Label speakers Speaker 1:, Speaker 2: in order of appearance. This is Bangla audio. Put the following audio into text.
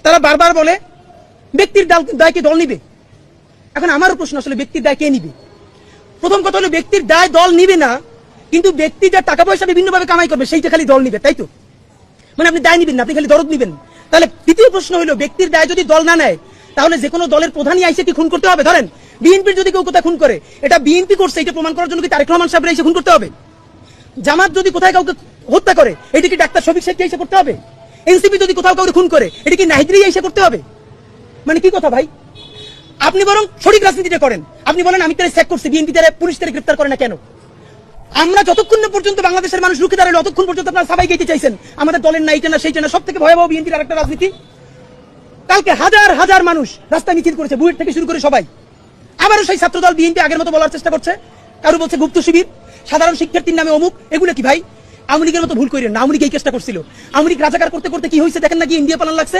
Speaker 1: তারা বারবার বলে ব্যক্তির দায়কে দল নিবে। এখন আমারও প্রশ্ন, আসলে ব্যক্তির দায় কে নিবে? প্রথম কথা হলো ব্যক্তির দায় দল নিবে না, কিন্তু ব্যক্তি যা টাকা পয়সা বিভিন্নভাবে কামাই করবে সেইটা খালি দল নিবে, তাই তো? মানে আপনি দায় নিবেন না, আপনি খালি দরদ নিবেন। তাহলে দ্বিতীয় প্রশ্ন হলো, ব্যক্তির দায় যদি দল না নেয় তাহলে যে কোনো দলের প্রধানই আইসে কি খুন করতে হবে? ধরেন বিএনপির যদি কেউ কোথায় খুন করে, এটা বিএনপি করছে এটা প্রমাণ করার জন্য কি তারেক রহমান সাহেবরা এসে খুন করতে হবে? জামাত যদি কোথায় কাউকে হত্যা করে, এটা কি ডাক্তার শফিক সাহেবকে এসে করতে হবে? এনসিপি যদি কোথাও কাউকে খুন করে, এটা কি নাহিদরি এসে করতে হবে? মানে কি কথা ভাই? আপনি বরং সঠিক রাজনীতিটা করেন। আপনি বলেন আমি তারা চেক করছি, বিএনপি তারা পুলিশ তারা গ্রেফতার করে না কেন? আমরা যতক্ষণ না পর্যন্ত বাংলাদেশের মানুষ রুখে দাঁড়ালো ততক্ষণ পর্যন্ত আপনারা সবাই গাইতে চাইছেন আমাদের দলের না এইটা না সেইটা না। সব থেকে ভয়াবহ বিএনপির আরেকটা রাজনীতি, কালকে হাজার হাজার মানুষ রাস্তায় মিছিল করেছে, বুয়েট থেকে শুরু করে সবাই। আবারও সেই ছাত্রদল বিএনপি আগের মতো বলার চেষ্টা করছে, কারো বলছে গুপ্ত শিবির, সাধারণ শিক্ষার্থীর নামে অমুক। এগুলো কি ভাই? আওয়ামী লীগের মতো ভুল করেন না, আওয়ামী লীগ এই চেষ্টা করছিল। আওয়ামী লীগ রাজাকার করতে করতে কি হয়েছে দেখেন না, কি ইন্ডিয়া পালান লাগছে।